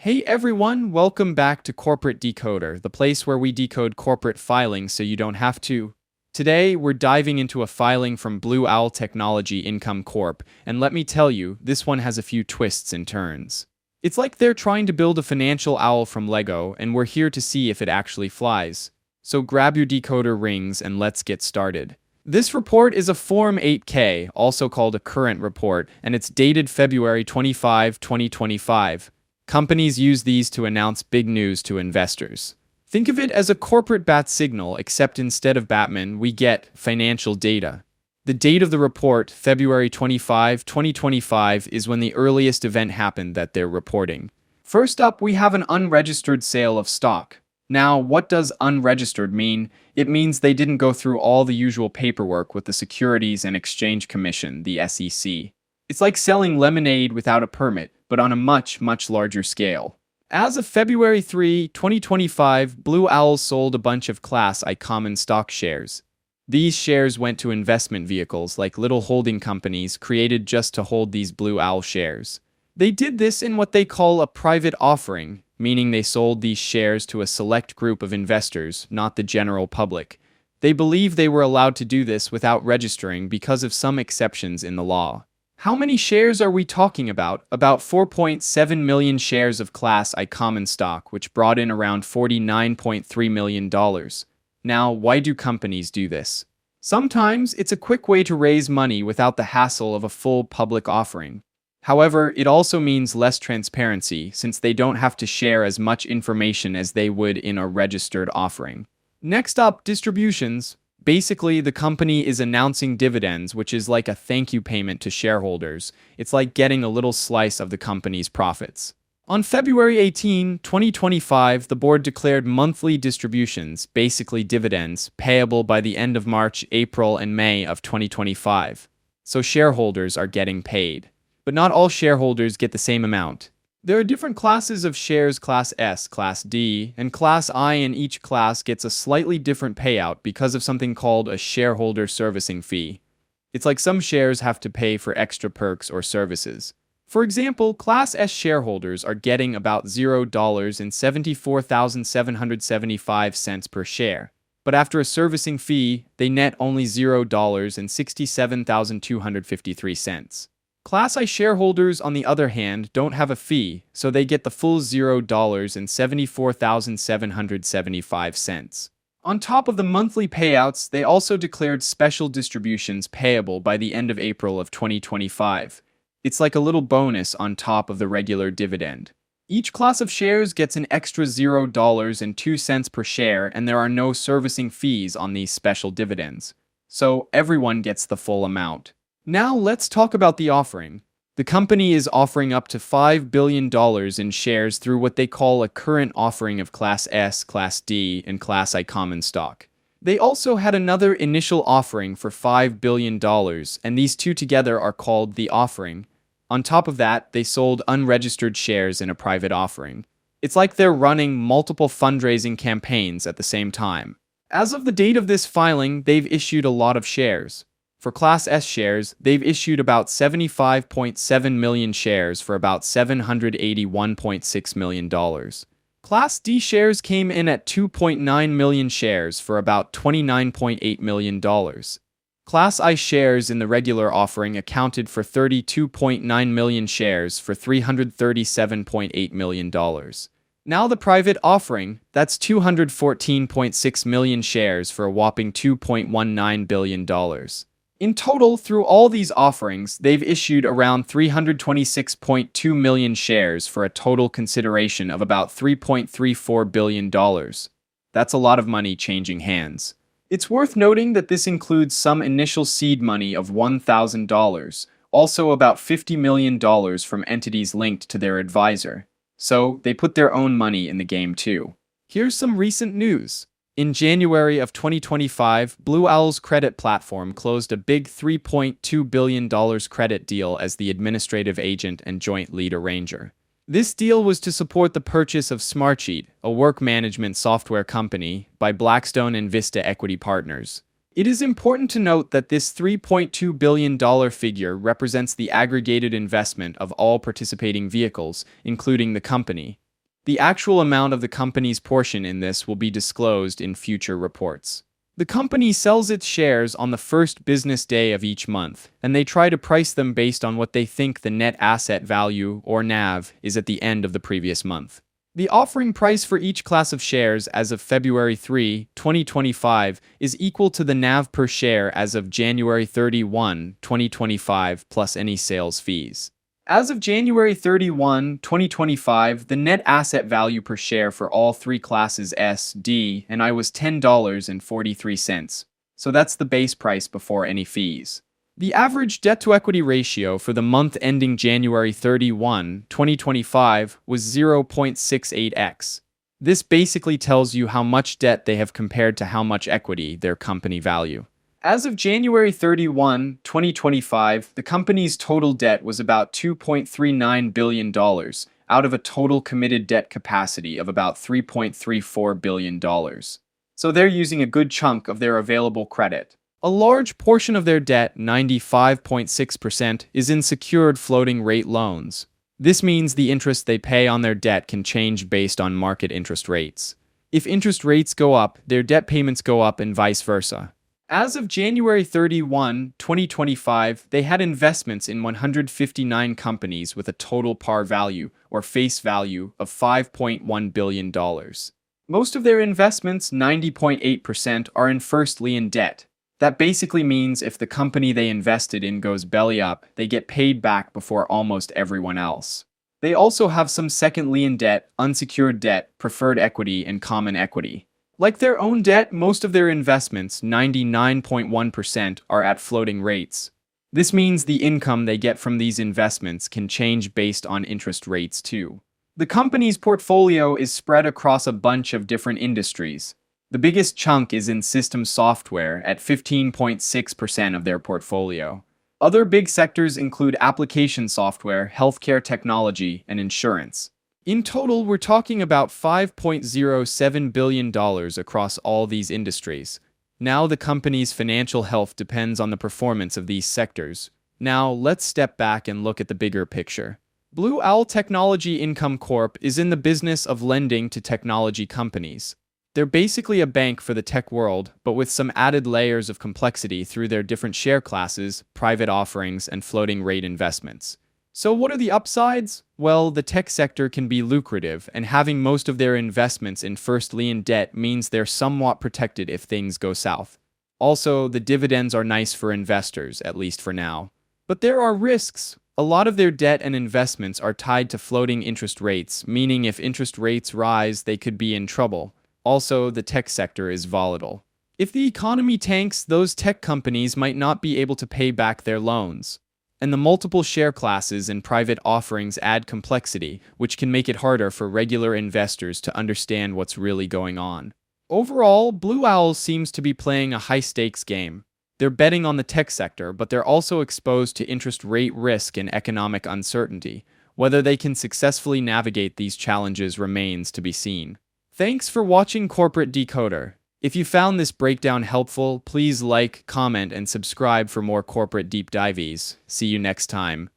Hey everyone, welcome back to Corporate Decoder, the place where we decode corporate filings so you don't have to. Today, we're diving into a filing from Blue Owl Technology Income Corp, and let me tell you, this one has a few twists and turns. It's like they're trying to build a financial owl from Lego, and we're here to see if it actually flies. So grab your decoder rings and let's get started. This report is a Form 8K, also called a current report, and it's dated February 25, 2025. Companies use these to announce big news to investors. Think of it as a corporate bat signal, except instead of Batman, we get financial data. The date of the report, February 25, 2025, is when the earliest event happened that they're reporting. First up, we have an unregistered sale of stock. Now, what does unregistered mean? It means they didn't go through all the usual paperwork with the Securities and Exchange Commission, the SEC. It's like selling lemonade without a permit, but on a much, much larger scale. As of February 3, 2025, Blue Owl sold a bunch of Class I common stock shares. These shares went to investment vehicles like little holding companies created just to hold these Blue Owl shares. They did this in what they call a private offering, meaning they sold these shares to a select group of investors, not the general public. They believe they were allowed to do this without registering because of some exceptions in the law. How many shares are we talking about? About 4.7 million shares of Class I common stock, which brought in around $49.3 million. Now, why do companies do this? Sometimes it's a quick way to raise money without the hassle of a full public offering. However, it also means less transparency since they don't have to share as much information as they would in a registered offering. Next up, distributions. Basically, the company is announcing dividends, which is like a thank you payment to shareholders. It's like getting a little slice of the company's profits. On February 18, 2025, the board declared monthly distributions, basically dividends, payable by the end of March, April, and May of 2025. So shareholders are getting paid. But not all shareholders get the same amount. There are different classes of shares, Class S, Class D, and Class I, and each class gets a slightly different payout because of something called a shareholder servicing fee. It's like some shares have to pay for extra perks or services. For example, Class S shareholders are getting about $0.74,775 per share, but after a servicing fee, they net only $0.67,253. Class I shareholders, on the other hand, don't have a fee, so they get the full $0.74,775. On top of the monthly payouts, they also declared special distributions payable by the end of April of 2025. It's like a little bonus on top of the regular dividend. Each class of shares gets an extra $0.02 per share, and there are no servicing fees on these special dividends. So everyone gets the full amount. Now let's talk about the offering. The company is offering up to $5 billion in shares through what they call a current offering of Class S, Class D, and Class I common stock. They also had another initial offering for $5 billion, and these two together are called the offering. On top of that, they sold unregistered shares in a private offering. It's like they're running multiple fundraising campaigns at the same time. As of the date of this filing, they've issued a lot of shares. For Class S shares, they've issued about 75.7 million shares for about $781.6 million. Class D shares came in at 2.9 million shares for about $29.8 million. Class I shares in the regular offering accounted for 32.9 million shares for $337.8 million. Now the private offering, that's 214.6 million shares for a whopping $2.19 billion. In total, through all these offerings, they've issued around 326.2 million shares for a total consideration of about $3.34 billion. That's a lot of money changing hands. It's worth noting that this includes some initial seed money of $1,000, also about $50 million from entities linked to their advisor. So they put their own money in the game too. Here's some recent news. In January of 2025, Blue Owl's credit platform closed a big $3.2 billion credit deal as the administrative agent and joint lead arranger. This deal was to support the purchase of Smartsheet, a work management software company, by Blackstone and Vista Equity Partners. It is important to note that this $3.2 billion figure represents the aggregated investment of all participating vehicles, including the company. The actual amount of the company's portion in this will be disclosed in future reports. The company sells its shares on the first business day of each month, and they try to price them based on what they think the net asset value, or NAV, is at the end of the previous month. The offering price for each class of shares as of February 3, 2025 is equal to the NAV per share as of January 31, 2025 plus any sales fees. As of January 31, 2025, the net asset value per share for all three classes S, D, and I was $10.43. So that's the base price before any fees. The average debt-to-equity ratio for the month ending January 31, 2025 was 0.68x. This basically tells you how much debt they have compared to how much equity their company value. As of January 31, 2025, the company's total debt was about $2.39 billion, out of a total committed debt capacity of about $3.34 billion. So they're using a good chunk of their available credit. A large portion of their debt, 95.6%, is in secured floating rate loans. This means the interest they pay on their debt can change based on market interest rates. If interest rates go up, their debt payments go up and vice versa. As of January 31, 2025, they had investments in 159 companies with a total par value, or face value, of $5.1 billion. Most of their investments, 90.8%, are in first lien debt. That basically means if the company they invested in goes belly up, they get paid back before almost everyone else. They also have some second lien debt, unsecured debt, preferred equity, and common equity. Like their own debt, most of their investments, 99.1%, are at floating rates. This means the income they get from these investments can change based on interest rates too. The company's portfolio is spread across a bunch of different industries. The biggest chunk is in system software at 15.6% of their portfolio. Other big sectors include application software, healthcare technology, and insurance. In total, we're talking about $5.07 billion across all these industries. Now the company's financial health depends on the performance of these sectors. Now let's step back and look at the bigger picture. Blue Owl Technology Income Corp is in the business of lending to technology companies. They're basically a bank for the tech world, but with some added layers of complexity through their different share classes, private offerings, and floating rate investments. So what are the upsides? Well, the tech sector can be lucrative, and having most of their investments in first lien debt means they're somewhat protected if things go south. Also, the dividends are nice for investors, at least for now. But there are risks. A lot of their debt and investments are tied to floating interest rates, meaning if interest rates rise, they could be in trouble. Also, the tech sector is volatile. If the economy tanks, those tech companies might not be able to pay back their loans. And the multiple share classes and private offerings add complexity, which can make it harder for regular investors to understand what's really going on. Overall, Blue Owl seems to be playing a high-stakes game. They're betting on the tech sector, but they're also exposed to interest rate risk and economic uncertainty. Whether they can successfully navigate these challenges remains to be seen. Thanks for watching Corporate Decoder. If you found this breakdown helpful, please like, comment, and subscribe for more corporate deep dives. See you next time.